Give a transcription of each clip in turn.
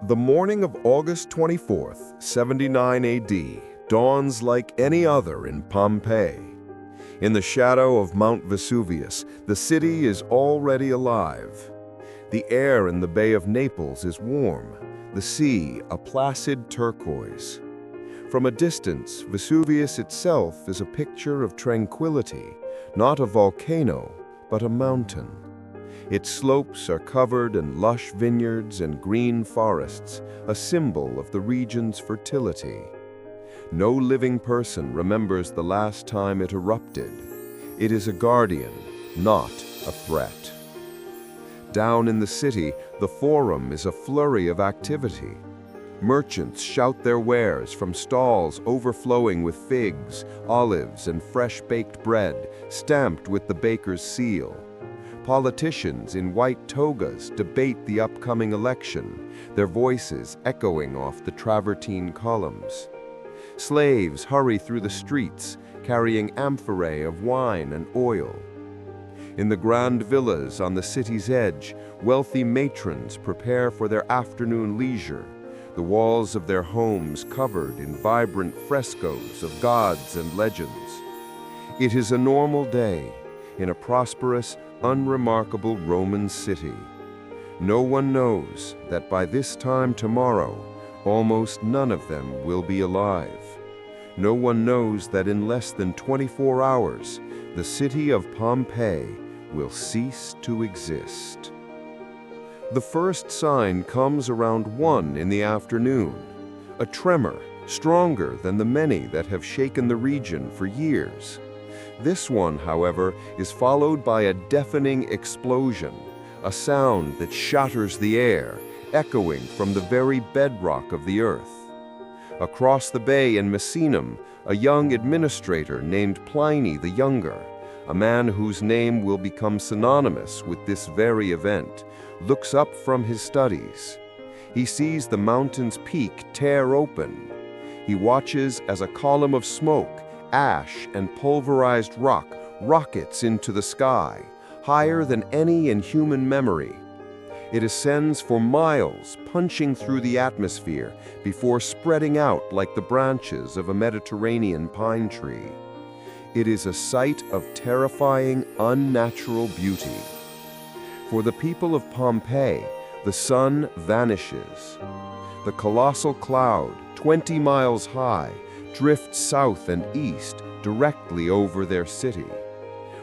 The morning of August 24th, 79 AD, dawns like any other in Pompeii. In the shadow of Mount Vesuvius, the city is already alive. The air in the Bay of Naples is warm, the sea a placid turquoise. From a distance, Vesuvius itself is a picture of tranquility, not a volcano, but a mountain. Its slopes are covered in lush vineyards and green forests, a symbol of the region's fertility. No living person remembers the last time it erupted. It is a guardian, not a threat. Down in the city, the Forum is a flurry of activity. Merchants shout their wares from stalls overflowing with figs, olives, and fresh-baked bread, stamped with the baker's seal. Politicians in white togas debate the upcoming election, their voices echoing off the travertine columns. Slaves hurry through the streets, carrying amphorae of wine and oil. In the grand villas on the city's edge, wealthy matrons prepare for their afternoon leisure, the walls of their homes covered in vibrant frescoes of gods and legends. It is a normal day in a prosperous, unremarkable Roman city. No one knows that by this time tomorrow, almost none of them will be alive. No one knows that in less than 24 hours, the city of Pompeii will cease to exist. The first sign comes around 1 in the afternoon, a tremor stronger than the many that have shaken the region for years. This one, however, is followed by a deafening explosion, a sound that shatters the air, echoing from the very bedrock of the earth. Across the bay in Misenum, a young administrator named Pliny the Younger, a man whose name will become synonymous with this very event, looks up from his studies. He sees the mountain's peak tear open. He watches as a column of smoke, ash, and pulverized rock rockets into the sky, higher than any in human memory. It ascends for miles, punching through the atmosphere before spreading out like the branches of a Mediterranean pine tree. It is a sight of terrifying, unnatural beauty. For the people of Pompeii, the sun vanishes. The colossal cloud, 20 miles high, drifts south and east directly over their city.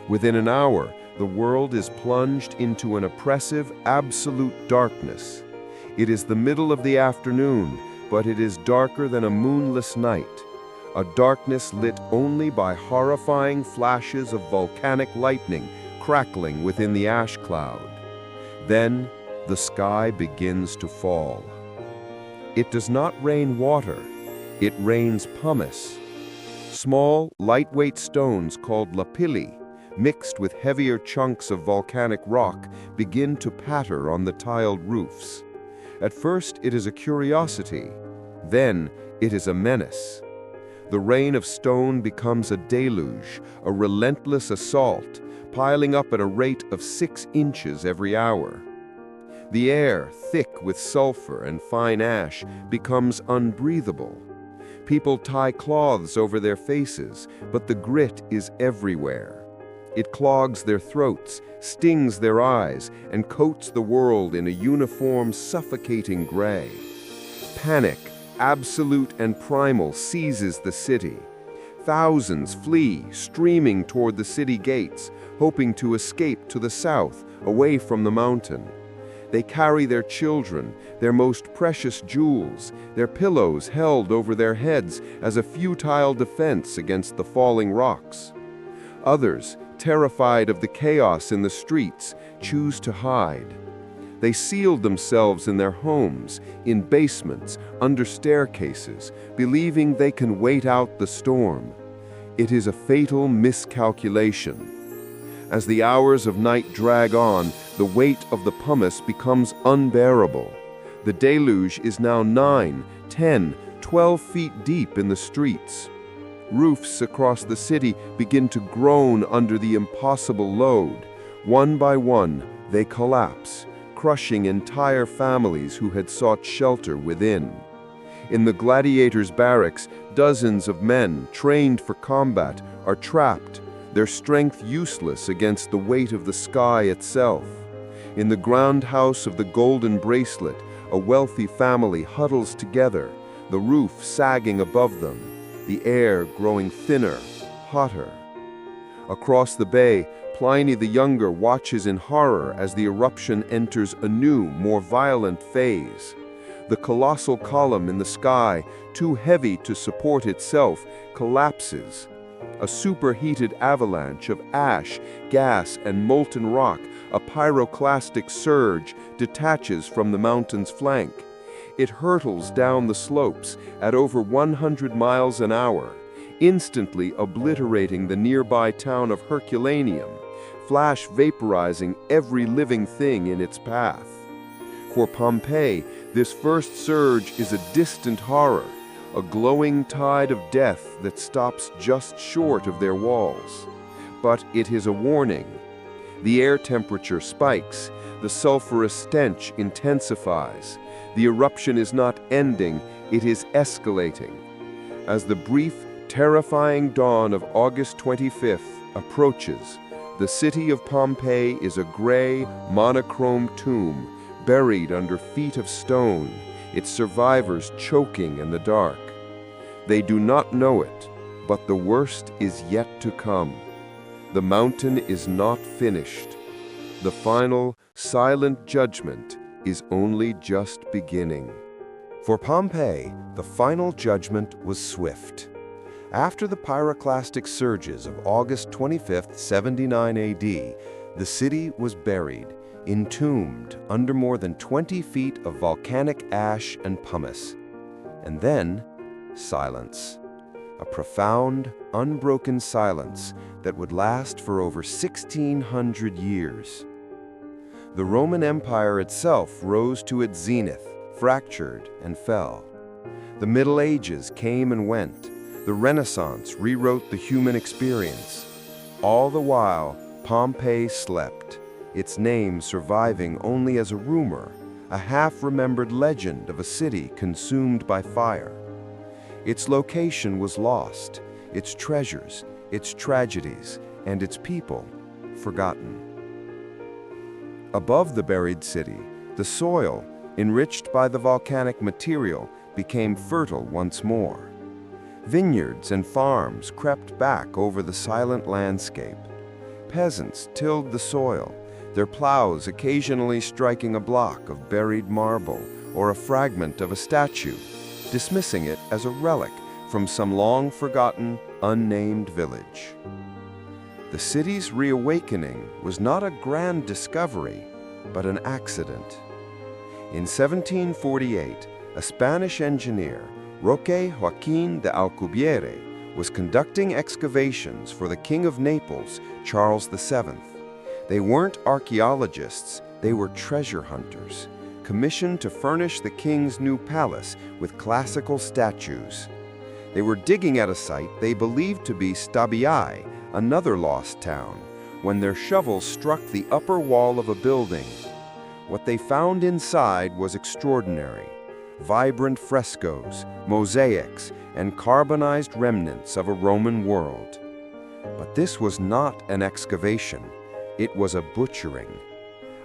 Within an hour, the world is plunged into an oppressive, absolute darkness. It is the middle of the afternoon, but it is darker than a moonless night, a darkness lit only by horrifying flashes of volcanic lightning crackling within the ash cloud. Then, the sky begins to fall. It does not rain water, it rains pumice. Small, lightweight stones called lapilli, mixed with heavier chunks of volcanic rock, begin to patter on the tiled roofs. At first, it is a curiosity. Then, it is a menace. The rain of stone becomes a deluge, a relentless assault, piling up at a rate of 6 inches every hour. The air, thick with sulfur and fine ash, becomes unbreathable. People tie cloths over their faces, but the grit is everywhere. It clogs their throats, stings their eyes, and coats the world in a uniform, suffocating gray. Panic, absolute and primal, seizes the city. Thousands flee, streaming toward the city gates, hoping to escape to the south, away from the mountain. They carry their children, their most precious jewels, their pillows held over their heads as a futile defense against the falling rocks. Others, terrified of the chaos in the streets, choose to hide. They sealed themselves in their homes, in basements, under staircases, believing they can wait out the storm. It is a fatal miscalculation. As the hours of night drag on, the weight of the pumice becomes unbearable. The deluge is now 9, 10, 12 feet deep in the streets. Roofs across the city begin to groan under the impossible load. One by one, they collapse, crushing entire families who had sought shelter within. In the gladiators' barracks, dozens of men trained for combat are trapped, their strength useless against the weight of the sky itself. In the ground house of the Golden Bracelet, a wealthy family huddles together, the roof sagging above them, the air growing thinner, hotter. Across the bay, Pliny the Younger watches in horror as the eruption enters a new, more violent phase. The colossal column in the sky, too heavy to support itself, collapses. A superheated avalanche of ash, gas, and molten rock, a pyroclastic surge, detaches from the mountain's flank. It hurtles down the slopes at over 100 miles an hour, instantly obliterating the nearby town of Herculaneum, flash vaporizing every living thing in its path. For Pompeii, this first surge is a distant horror, a glowing tide of death that stops just short of their walls. But it is a warning. The air temperature spikes, the sulfurous stench intensifies. The eruption is not ending, it is escalating. As the brief, terrifying dawn of August 25th approaches, the city of Pompeii is a gray, monochrome tomb, buried under feet of stone, its survivors choking in the dark. They do not know it, but the worst is yet to come. The mountain is not finished. The final, silent judgment is only just beginning. For Pompeii, the final judgment was swift. After the pyroclastic surges of August 25th, 79 AD, the city was buried, entombed under more than 20 feet of volcanic ash and pumice. And then, silence. A profound, unbroken silence that would last for over 1,600 years. The Roman Empire itself rose to its zenith, fractured and fell. The Middle Ages came and went. The Renaissance rewrote the human experience. All the while, Pompeii slept, its name surviving only as a rumor, a half-remembered legend of a city consumed by fire. Its location was lost, its treasures, its tragedies, and its people forgotten. Above the buried city, the soil, enriched by the volcanic material, became fertile once more. Vineyards and farms crept back over the silent landscape. Peasants tilled the soil, their plows occasionally striking a block of buried marble or a fragment of a statue, dismissing it as a relic from some long-forgotten, unnamed village. The city's reawakening was not a grand discovery, but an accident. In 1748, a Spanish engineer, Roque Joaquin de Alcubierre, was conducting excavations for the King of Naples, Charles VII. They weren't archaeologists, they were treasure hunters, commissioned to furnish the king's new palace with classical statues. They were digging at a site they believed to be Stabiae, another lost town, when their shovels struck the upper wall of a building. What they found inside was extraordinary. Vibrant frescoes, mosaics, and carbonized remnants of a Roman world. But this was not an excavation, it was a butchering.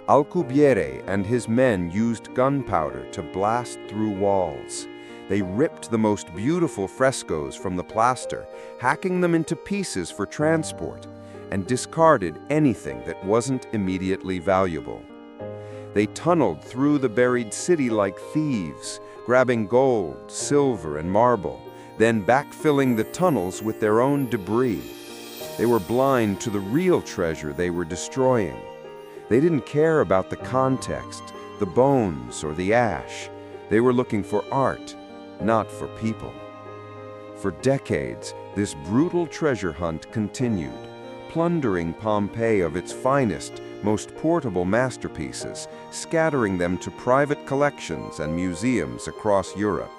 Alcubierre and his men used gunpowder to blast through walls. They ripped the most beautiful frescoes from the plaster, hacking them into pieces for transport, and discarded anything that wasn't immediately valuable. They tunneled through the buried city like thieves, grabbing gold, silver, and marble, then backfilling the tunnels with their own debris. They were blind to the real treasure they were destroying. They didn't care about the context, the bones, or the ash. They were looking for art, not for people. For decades, this brutal treasure hunt continued, plundering Pompeii of its finest, most portable masterpieces, scattering them to private collections and museums across Europe.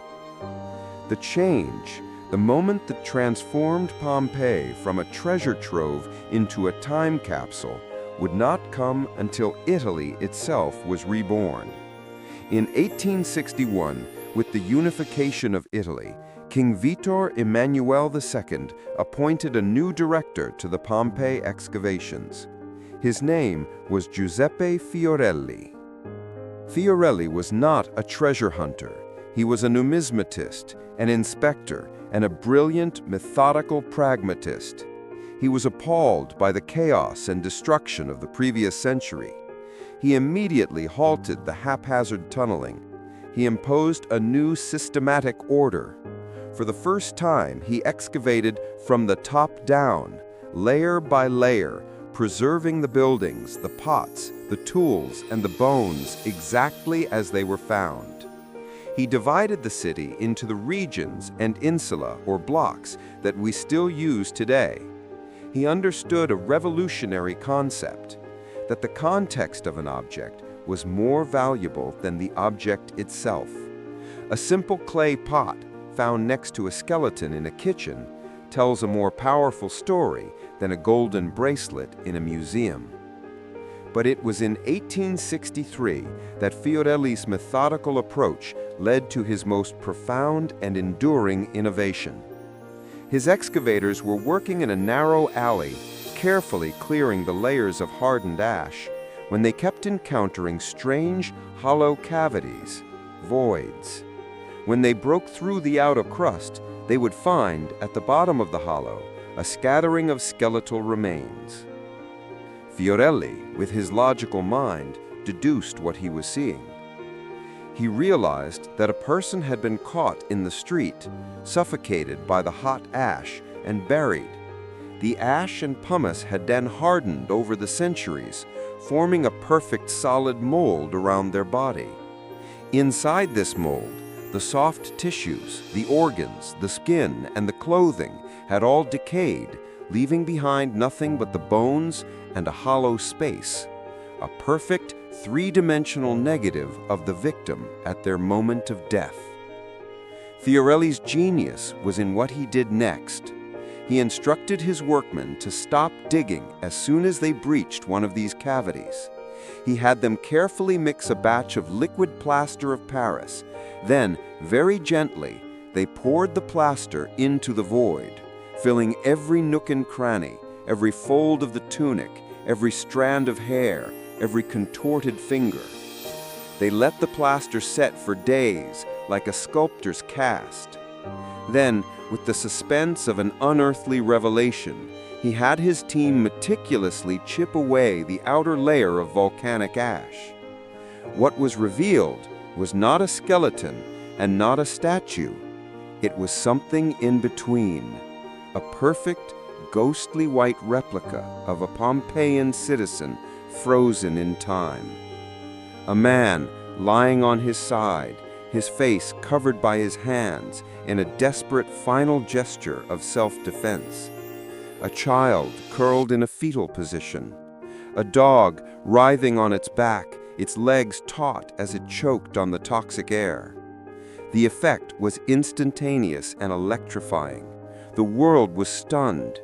The change, the moment that transformed Pompeii from a treasure trove into a time capsule, would not come until Italy itself was reborn. In 1861, with the unification of Italy, King Vittor Emmanuel II appointed a new director to the Pompeii excavations. His name was Giuseppe Fiorelli. Fiorelli was not a treasure hunter. He was a numismatist, an inspector, and a brilliant, methodical pragmatist. He was appalled by the chaos and destruction of the previous century. He immediately halted the haphazard tunneling. He imposed a new systematic order. For the first time, he excavated from the top down, layer by layer, preserving the buildings, the pots, the tools, and the bones exactly as they were found. He divided the city into the regions and insula, or blocks, that we still use today. He understood a revolutionary concept, that the context of an object was more valuable than the object itself. A simple clay pot found next to a skeleton in a kitchen tells a more powerful story than a golden bracelet in a museum. But it was in 1863 that Fiorelli's methodical approach led to his most profound and enduring innovation. His excavators were working in a narrow alley, carefully clearing the layers of hardened ash, when they kept encountering strange, hollow cavities, voids. When they broke through the outer crust, they would find, at the bottom of the hollow, a scattering of skeletal remains. Fiorelli, with his logical mind, deduced what he was seeing. He realized that a person had been caught in the street, suffocated by the hot ash, and buried. The ash and pumice had then hardened over the centuries, forming a perfect solid mold around their body. Inside this mold, the soft tissues, the organs, the skin, and the clothing had all decayed, leaving behind nothing but the bones and a hollow space, a perfect three-dimensional negative of the victim at their moment of death. Fiorelli's genius was in what he did next. He instructed his workmen to stop digging as soon as they breached one of these cavities. He had them carefully mix a batch of liquid plaster of Paris. Then, very gently, they poured the plaster into the void, filling every nook and cranny, every fold of the tunic, every strand of hair, every contorted finger. They let the plaster set for days, like a sculptor's cast. Then, with the suspense of an unearthly revelation, he had his team meticulously chip away the outer layer of volcanic ash. What was revealed was not a skeleton and not a statue. It was something in between, a perfect, ghostly white replica of a Pompeian citizen frozen in time. A man lying on his side, his face covered by his hands in a desperate final gesture of self-defense. A child curled in a fetal position. A dog writhing on its back, its legs taut as it choked on the toxic air. The effect was instantaneous and electrifying. The world was stunned.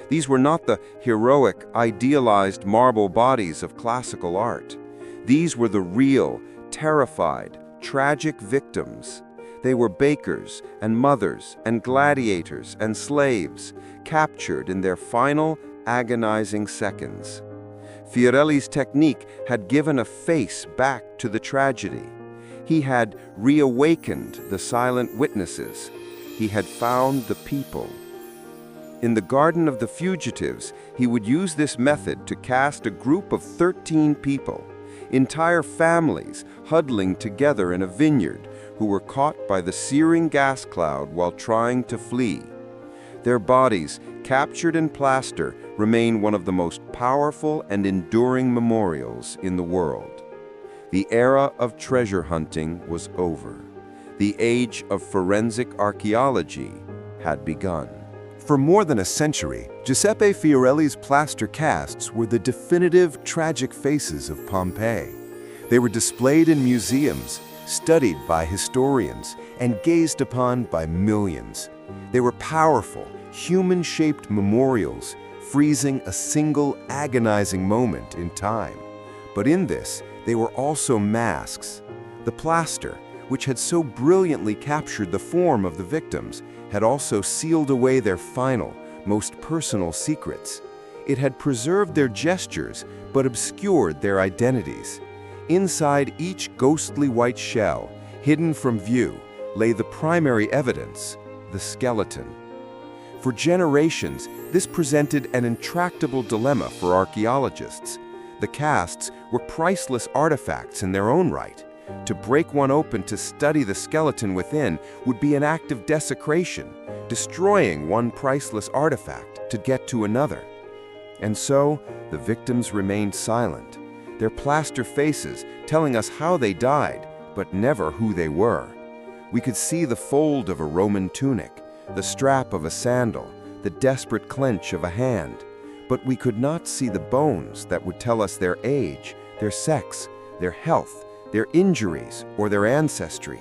These were not the heroic, idealized marble bodies of classical art. These were the real, terrified, tragic victims. They were bakers and mothers and gladiators and slaves, captured in their final, agonizing seconds. Fiorelli's technique had given a face back to the tragedy. He had reawakened the silent witnesses. He had found the people. In the Garden of the Fugitives, he would use this method to cast a group of 13 people, entire families huddling together in a vineyard, who were caught by the searing gas cloud while trying to flee. Their bodies, captured in plaster, remain one of the most powerful and enduring memorials in the world. The era of treasure hunting was over. The age of forensic archaeology had begun. For more than a century, Giuseppe Fiorelli's plaster casts were the definitive tragic faces of Pompeii. They were displayed in museums, studied by historians, and gazed upon by millions. They were powerful, human-shaped memorials, freezing a single agonizing moment in time. But in this, they were also masks. The plaster, which had so brilliantly captured the form of the victims, had also sealed away their final, most personal secrets. It had preserved their gestures, but obscured their identities. Inside each ghostly white shell, hidden from view, lay the primary evidence, the skeleton. For generations, this presented an intractable dilemma for archaeologists. The casts were priceless artifacts in their own right. To break one open to study the skeleton within would be an act of desecration, destroying one priceless artifact to get to another. And so, the victims remained silent, their plaster faces telling us how they died, but never who they were. We could see the fold of a Roman tunic, the strap of a sandal, the desperate clench of a hand, but we could not see the bones that would tell us their age, their sex, their health, their injuries, or their ancestry.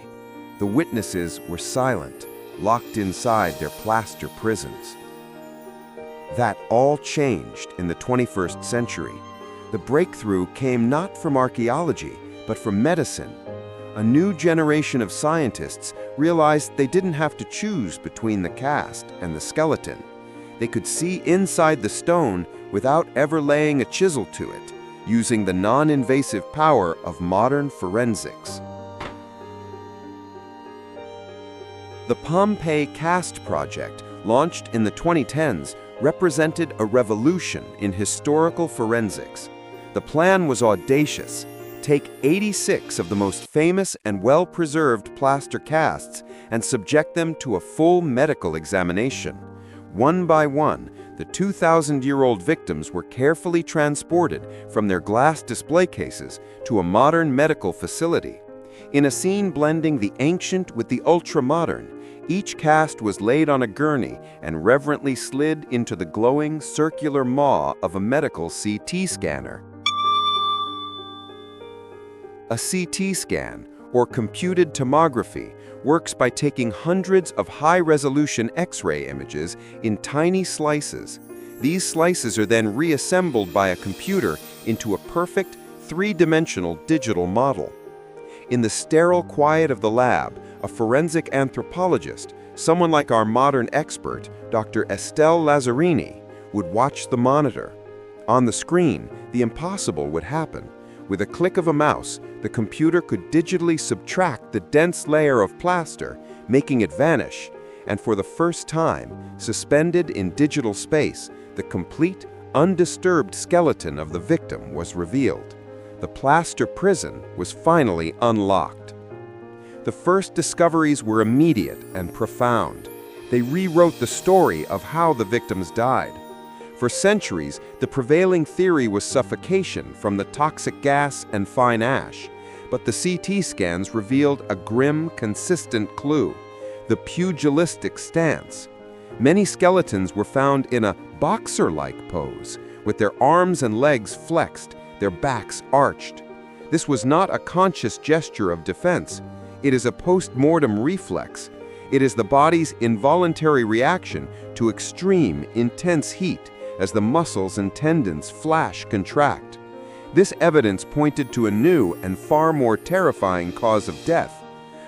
The witnesses were silent, locked inside their plaster prisons. That all changed in the 21st century. The breakthrough came not from archaeology, but from medicine. A new generation of scientists realized they didn't have to choose between the cast and the skeleton. They could see inside the stone without ever laying a chisel to it, using the non-invasive power of modern forensics. The Pompeii Cast Project, launched in the 2010s, represented a revolution in historical forensics. The plan was audacious. Take 86 of the most famous and well-preserved plaster casts and subject them to a full medical examination. One by one, the 2,000-year-old victims were carefully transported from their glass display cases to a modern medical facility. In a scene blending the ancient with the ultra-modern, each cast was laid on a gurney and reverently slid into the glowing circular maw of a medical CT scanner. A CT scan, or computed tomography, works by taking hundreds of high-resolution X-ray images in tiny slices. These slices are then reassembled by a computer into a perfect, three-dimensional digital model. In the sterile quiet of the lab, a forensic anthropologist, someone like our modern expert, Dr. Estelle Lazzarini, would watch the monitor. On the screen, the impossible would happen. With a click of a mouse, the computer could digitally subtract the dense layer of plaster, making it vanish, and for the first time, suspended in digital space, the complete, undisturbed skeleton of the victim was revealed. The plaster prison was finally unlocked. The first discoveries were immediate and profound. They rewrote the story of how the victims died. For centuries, the prevailing theory was suffocation from the toxic gas and fine ash, but the CT scans revealed a grim, consistent clue: the pugilistic stance. Many skeletons were found in a boxer-like pose, with their arms and legs flexed, their backs arched. This was not a conscious gesture of defense. It is a post-mortem reflex. It is the body's involuntary reaction to extreme, intense heat as the muscles and tendons contract. This evidence pointed to a new and far more terrifying cause of death.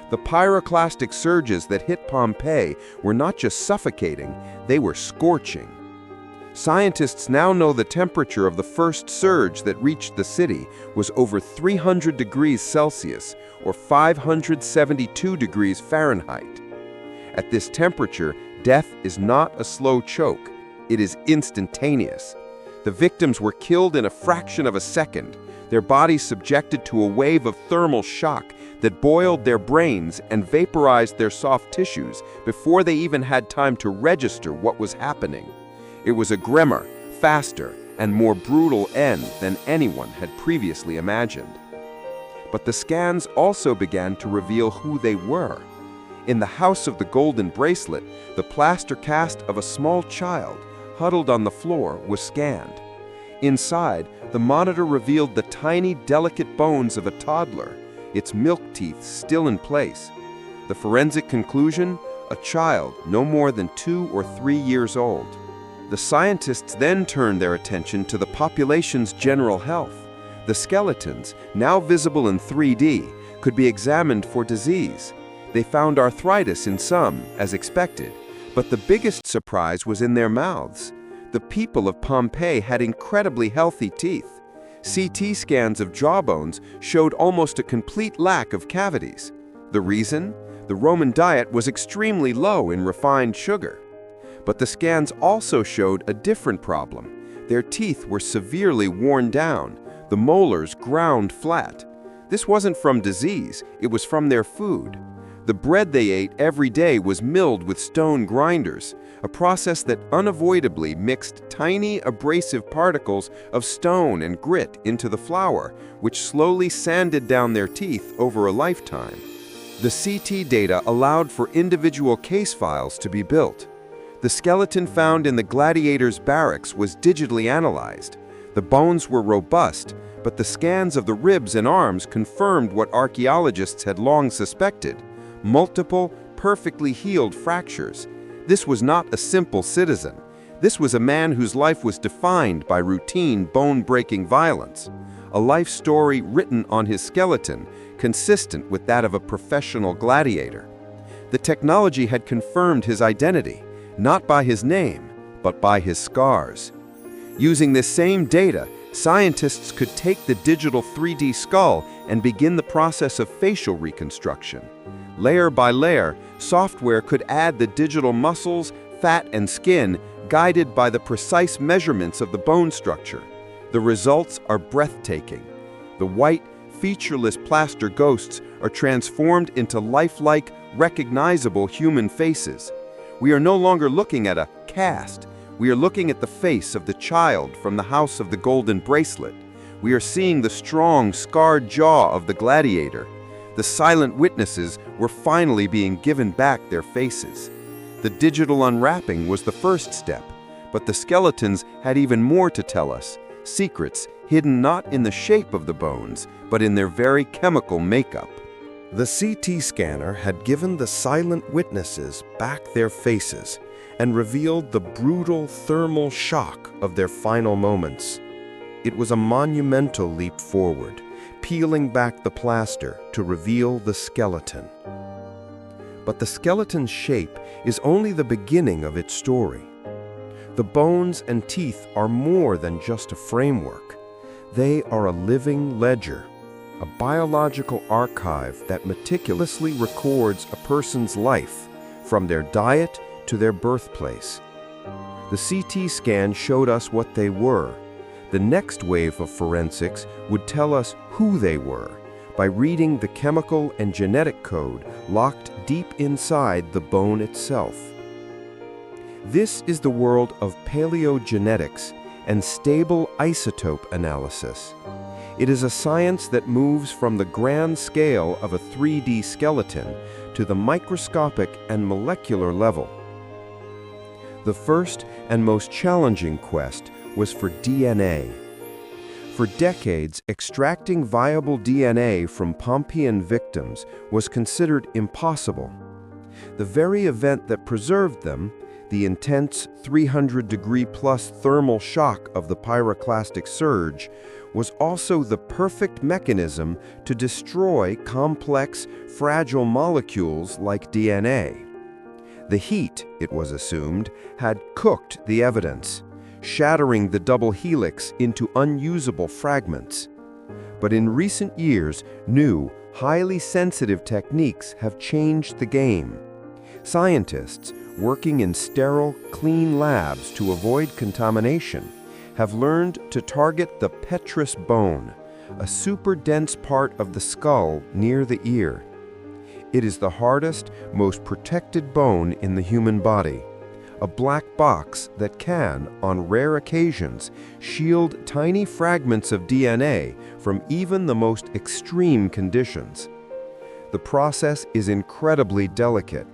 The pyroclastic surges that hit Pompeii were not just suffocating, they were scorching. Scientists now know the temperature of the first surge that reached the city was over 300 degrees Celsius, or 572 degrees Fahrenheit. At this temperature, death is not a slow choke. It is instantaneous. The victims were killed in a fraction of a second, their bodies subjected to a wave of thermal shock that boiled their brains and vaporized their soft tissues before they even had time to register what was happening. It was a grimmer, faster, and more brutal end than anyone had previously imagined. But the scans also began to reveal who they were. In the House of the Golden Bracelet, the plaster cast of a small child huddled on the floor was scanned. Inside, the monitor revealed the tiny, delicate bones of a toddler, its milk teeth still in place. The forensic conclusion? A child no more than 2 or 3 years old. The scientists then turned their attention to the population's general health. The skeletons, now visible in 3D, could be examined for disease. They found arthritis in some, as expected, but the biggest surprise was in their mouths. The people of Pompeii had incredibly healthy teeth. CT scans of jawbones showed almost a complete lack of cavities. The reason? The Roman diet was extremely low in refined sugar. But the scans also showed a different problem. Their teeth were severely worn down, the molars ground flat. This wasn't from disease, it was from their food. The bread they ate every day was milled with stone grinders, a process that unavoidably mixed tiny abrasive particles of stone and grit into the flour, which slowly sanded down their teeth over a lifetime. The CT data allowed for individual case files to be built. The skeleton found in the gladiators' barracks was digitally analyzed. The bones were robust, but the scans of the ribs and arms confirmed what archaeologists had long suspected: multiple, perfectly healed fractures. This was not a simple citizen. This was a man whose life was defined by routine, bone-breaking violence. A life story written on his skeleton, consistent with that of a professional gladiator. The technology had confirmed his identity, not by his name, but by his scars. Using this same data, scientists could take the digital 3D skull and begin the process of facial reconstruction. Layer by layer, software could add the digital muscles, fat, and skin, guided by the precise measurements of the bone structure. The results are breathtaking. The white, featureless plaster ghosts are transformed into lifelike, recognizable human faces. We are no longer looking at a cast. We are looking at the face of the child from the House of the Golden Bracelet. We are seeing the strong, scarred jaw of the gladiator. The silent witnesses were finally being given back their faces. The digital unwrapping was the first step, but the skeletons had even more to tell us, secrets hidden not in the shape of the bones, but in their very chemical makeup. The CT scanner had given the silent witnesses back their faces and revealed the brutal thermal shock of their final moments. It was a monumental leap forward, peeling back the plaster to reveal the skeleton. But the skeleton's shape is only the beginning of its story. The bones and teeth are more than just a framework. They are a living ledger, a biological archive that meticulously records a person's life, from their diet to their birthplace. The CT scan showed us what they were. The next wave of forensics would tell us who they were by reading the chemical and genetic code locked deep inside the bone itself. This is the world of paleogenetics and stable isotope analysis. It is a science that moves from the grand scale of a 3D skeleton to the microscopic and molecular level. The first and most challenging quest was for DNA. For decades, extracting viable DNA from Pompeian victims was considered impossible. The very event that preserved them, the intense 300-degree-plus thermal shock of the pyroclastic surge, was also the perfect mechanism to destroy complex, fragile molecules like DNA. The heat, it was assumed, had cooked the evidence, shattering the double helix into unusable fragments. But in recent years, new, highly sensitive techniques have changed the game. Scientists, working in sterile, clean labs to avoid contamination, have learned to target the petrous bone, a super-dense part of the skull near the ear. It is the hardest, most protected bone in the human body, a black box that can, on rare occasions, shield tiny fragments of DNA from even the most extreme conditions. The process is incredibly delicate.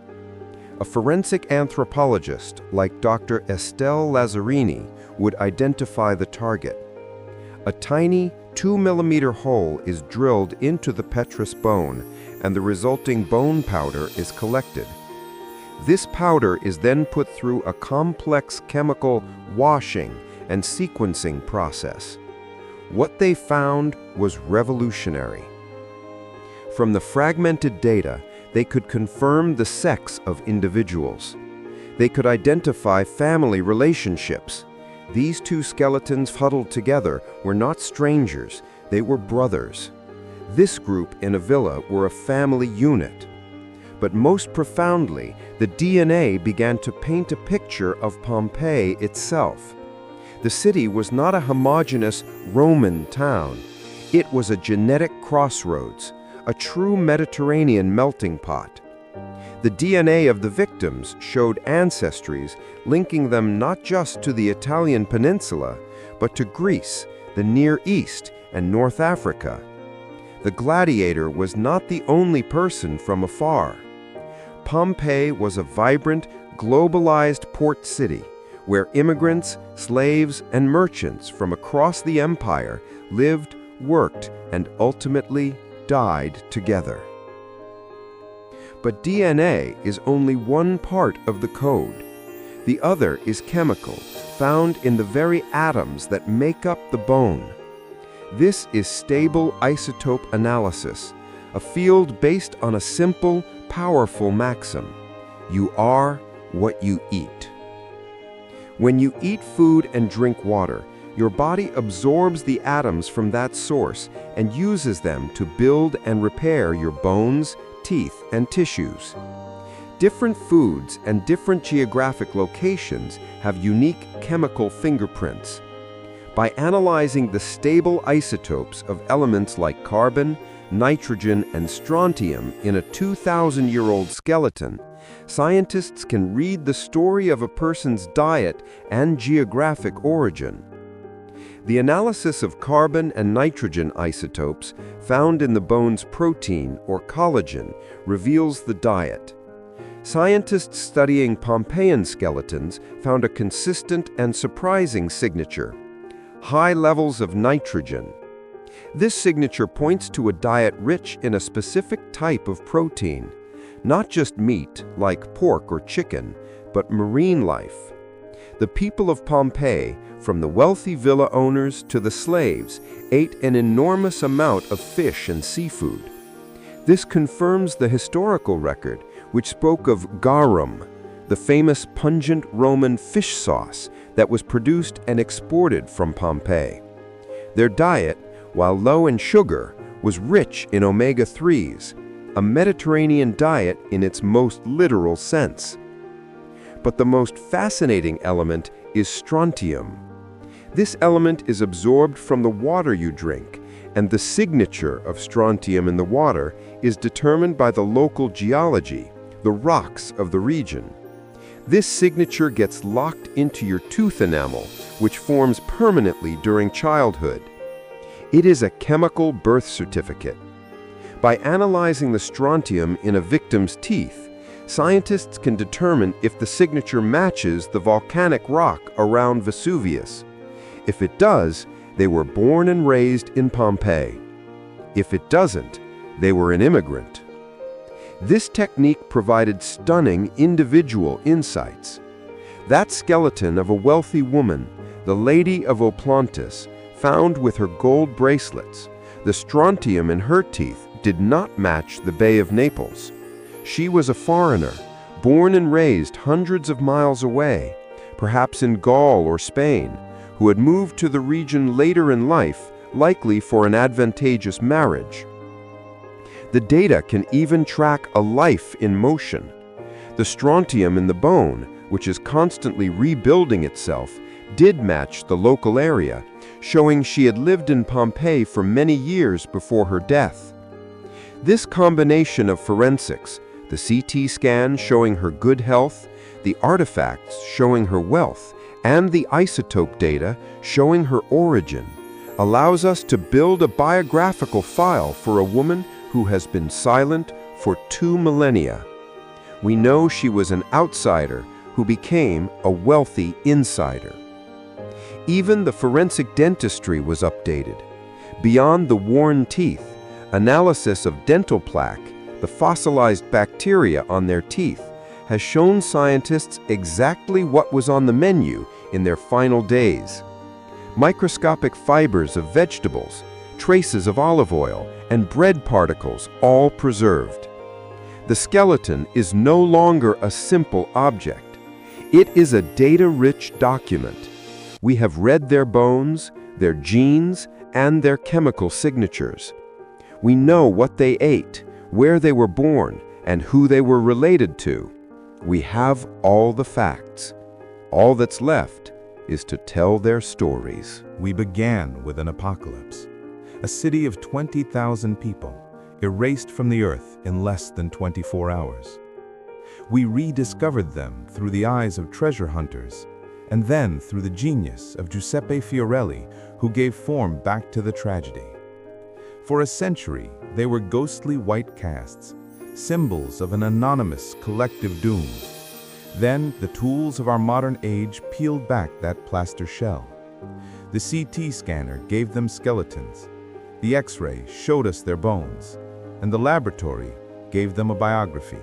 A forensic anthropologist like Dr. Estelle Lazzarini would identify the target. A tiny 2-millimeter hole is drilled into the petrous bone, and the resulting bone powder is collected. This powder is then put through a complex chemical washing and sequencing process. What they found was revolutionary. From the fragmented data, they could confirm the sex of individuals. They could identify family relationships. These two skeletons huddled together were not strangers, they were brothers. This group in a villa were a family unit. But most profoundly, the DNA began to paint a picture of Pompeii itself. The city was not a homogeneous Roman town. It was a genetic crossroads, a true Mediterranean melting pot. The DNA of the victims showed ancestries linking them not just to the Italian peninsula, but to Greece, the Near East, and North Africa. The gladiator was not the only person from afar. Pompeii was a vibrant, globalized port city where immigrants, slaves, and merchants from across the empire lived, worked, and ultimately died together. But DNA is only one part of the code. The other is chemical, found in the very atoms that make up the bone. This is stable isotope analysis, a field based on a simple, powerful maxim: you are what you eat. When you eat food and drink water, your body absorbs the atoms from that source and uses them to build and repair your bones, teeth, and tissues. Different foods and different geographic locations have unique chemical fingerprints. By analyzing the stable isotopes of elements like carbon, nitrogen, and strontium in a 2,000-year-old skeleton, scientists can read the story of a person's diet and geographic origin. The analysis of carbon and nitrogen isotopes found in the bone's protein or collagen reveals the diet. Scientists studying Pompeian skeletons found a consistent and surprising signature: high levels of nitrogen. This signature points to a diet rich in a specific type of protein, not just meat like pork or chicken, but marine life. The people of Pompeii, from the wealthy villa owners to the slaves, ate an enormous amount of fish and seafood. This confirms the historical record, which spoke of garum, the famous pungent Roman fish sauce that was produced and exported from Pompeii. Their diet, while low in sugar, was rich in omega-3s, a Mediterranean diet in its most literal sense. But the most fascinating element is strontium. This element is absorbed from the water you drink, and the signature of strontium in the water is determined by the local geology, the rocks of the region. This signature gets locked into your tooth enamel, which forms permanently during childhood. It is a chemical birth certificate. By analyzing the strontium in a victim's teeth, scientists can determine if the signature matches the volcanic rock around Vesuvius. If it does, they were born and raised in Pompeii. If it doesn't, they were an immigrant. This technique provided stunning individual insights. That skeleton of a wealthy woman, the Lady of Oplontis, found with her gold bracelets, the strontium in her teeth did not match the Bay of Naples. She was a foreigner, born and raised hundreds of miles away, perhaps in Gaul or Spain, who had moved to the region later in life, likely for an advantageous marriage. The data can even track a life in motion. The strontium in the bone, which is constantly rebuilding itself, did match the local area, showing she had lived in Pompeii for many years before her death. This combination of forensics, the CT scan showing her good health, the artifacts showing her wealth, and the isotope data showing her origin, allows us to build a biographical file for a woman who has been silent for 2 millennia. We know she was an outsider who became a wealthy insider. Even the forensic dentistry was updated. Beyond the worn teeth, analysis of dental plaque, the fossilized bacteria on their teeth, has shown scientists exactly what was on the menu in their final days. Microscopic fibers of vegetables, traces of olive oil, and bread particles, all preserved. The skeleton is no longer a simple object. It is a data-rich document. We have read their bones, their genes, and their chemical signatures. We know what they ate, where they were born, and who they were related to. We have all the facts. All that's left is to tell their stories. We began with an apocalypse. A city of 20,000 people, erased from the earth in less than 24 hours. We rediscovered them through the eyes of treasure hunters, and then through the genius of Giuseppe Fiorelli, who gave form back to the tragedy. For a century, they were ghostly white casts, symbols of an anonymous collective doom. Then, the tools of our modern age peeled back that plaster shell. The CT scanner gave them skeletons, the X-ray showed us their bones, and the laboratory gave them a biography.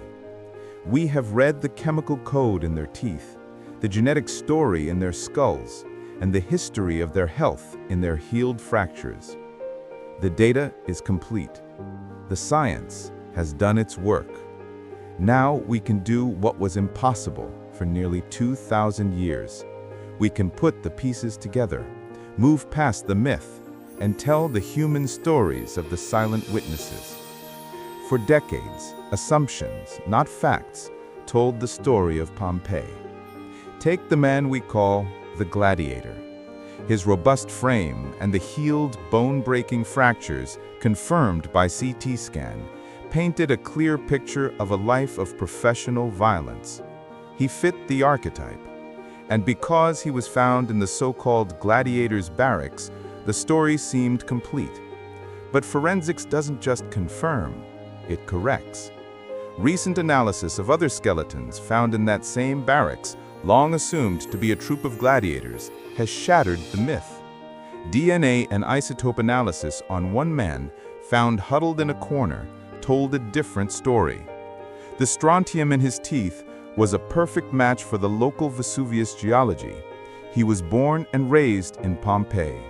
We have read the chemical code in their teeth, the genetic story in their skulls, and the history of their health in their healed fractures. The data is complete. The science has done its work. Now we can do what was impossible for nearly 2,000 years. We can put the pieces together, move past the myth, and tell the human stories of the silent witnesses. For decades, assumptions, not facts, told the story of Pompeii. Take the man we call the gladiator. His robust frame and the healed, bone-breaking fractures confirmed by CT scan painted a clear picture of a life of professional violence. He fit the archetype. And because he was found in the so-called gladiators' barracks, the story seemed complete. But forensics doesn't just confirm, it corrects. Recent analysis of other skeletons found in that same barracks, long assumed to be a troop of gladiators, has shattered the myth. DNA and isotope analysis on one man, found huddled in a corner, told a different story. The strontium in his teeth was a perfect match for the local Vesuvius geology. He was born and raised in Pompeii.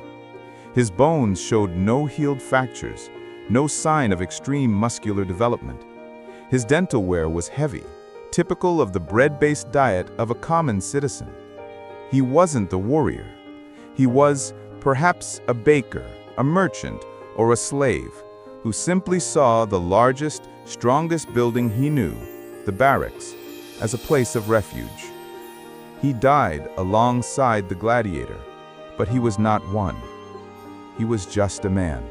His bones showed no healed fractures, no sign of extreme muscular development. His dental wear was heavy, typical of the bread-based diet of a common citizen. He wasn't a warrior. He was perhaps a baker, a merchant, or a slave, who simply saw the largest, strongest building he knew, the barracks, as a place of refuge. He died alongside the gladiator, but he was not one. He was just a man.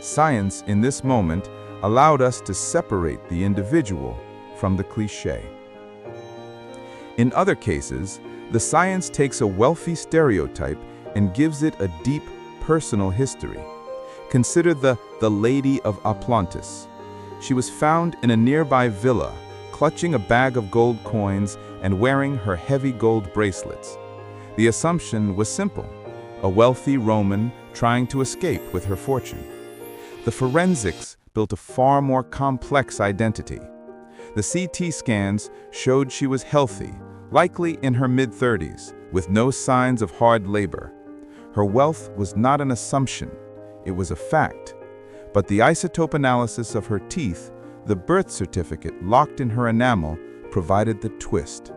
Science in this moment allowed us to separate the individual from the cliché. In other cases, the science takes a wealthy stereotype and gives it a deep personal history. Consider the Lady of Atlantis. She was found in a nearby villa, clutching a bag of gold coins and wearing her heavy gold bracelets. The assumption was simple: a wealthy Roman trying to escape with her fortune. The forensics built a far more complex identity. The CT scans showed she was healthy, likely in her mid-30s, with no signs of hard labor. Her wealth was not an assumption, it was a fact. But the isotope analysis of her teeth, the birth certificate locked in her enamel, provided the twist.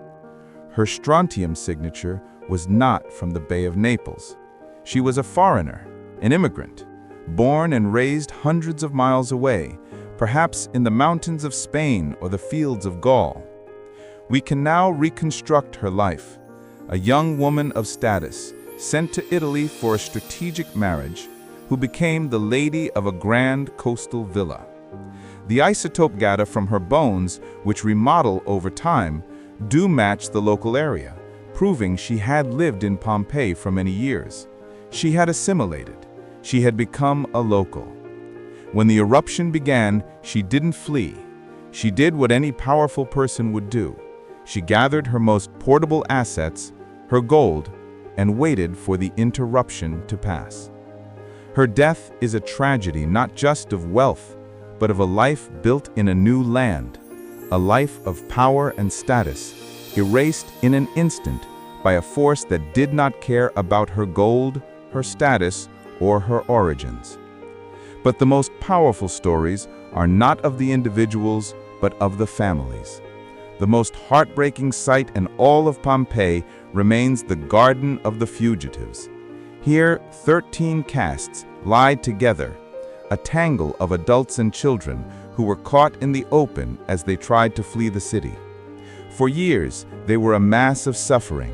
Her strontium signature was not from the Bay of Naples. She was a foreigner, an immigrant, born and raised hundreds of miles away, perhaps in the mountains of Spain or the fields of Gaul. We can now reconstruct her life. A young woman of status, sent to Italy for a strategic marriage, who became the lady of a grand coastal villa. The isotope data from her bones, which remodel over time, do match the local area, proving she had lived in Pompeii for many years. She had assimilated. She had become a local. When the eruption began, she didn't flee. She did what any powerful person would do. She gathered her most portable assets, her gold, and waited for the interruption to pass. Her death is a tragedy not just of wealth, but of a life built in a new land, a life of power and status, erased in an instant by a force that did not care about her gold, her status, or her origins. But the most powerful stories are not of the individuals, but of the families. The most heartbreaking sight in all of Pompeii remains the Garden of the Fugitives. Here, 13 casts lie together, a tangle of adults and children who were caught in the open as they tried to flee the city. For years, they were a mass of suffering.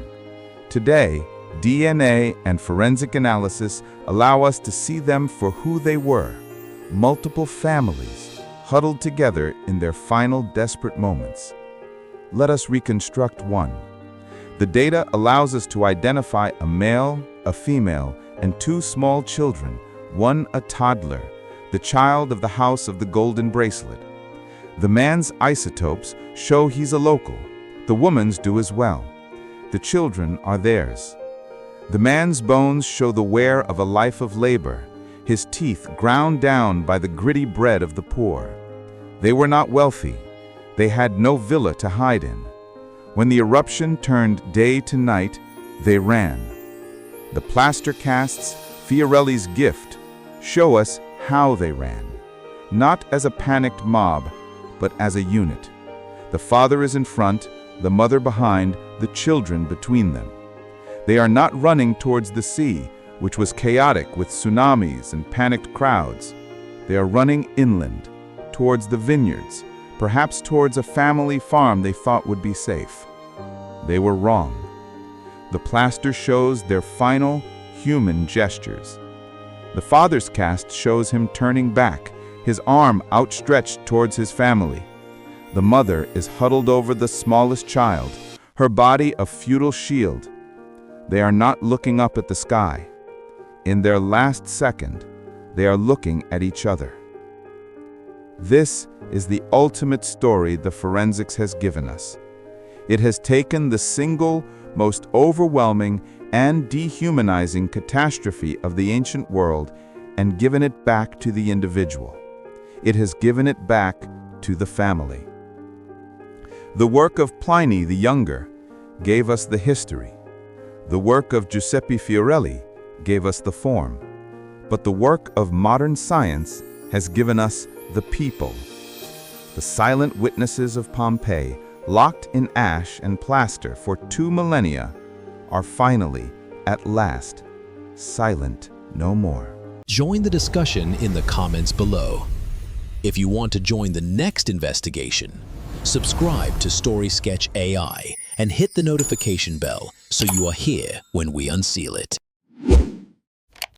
Today, DNA and forensic analysis allow us to see them for who they were, multiple families, huddled together in their final desperate moments. Let us reconstruct one. The data allows us to identify a male, a female, and 2 small children, one a toddler, the child of the House of the Golden Bracelet. The man's isotopes show he's a local. The woman's do as well. The children are theirs. The man's bones show the wear of a life of labor, his teeth ground down by the gritty bread of the poor. They were not wealthy. They had no villa to hide in. When the eruption turned day to night, they ran. The plaster casts, Fiorelli's gift, show us how they ran. Not as a panicked mob, but as a unit. The father is in front, the mother behind, the children between them. They are not running towards the sea, which was chaotic with tsunamis and panicked crowds. They are running inland, towards the vineyards, perhaps towards a family farm they thought would be safe. They were wrong. The plaster shows their final, human gestures. The father's cast shows him turning back, his arm outstretched towards his family. The mother is huddled over the smallest child, her body a futile shield. They are not looking up at the sky. In their last second, they are looking at each other. This is the ultimate story the forensics has given us. It has taken the single, most overwhelming and dehumanizing catastrophe of the ancient world and given it back to the individual. It has given it back to the family. The work of Pliny the Younger gave us the history. The work of Giuseppe Fiorelli gave us the form. But the work of modern science has given us the people. The silent witnesses of Pompeii, locked in ash and plaster for 2 millennia, are finally, at last, silent no more. Join the discussion in the comments below. If you want to join the next investigation, subscribe to StorySketch AI and hit the notification bell so you are here when we unseal it.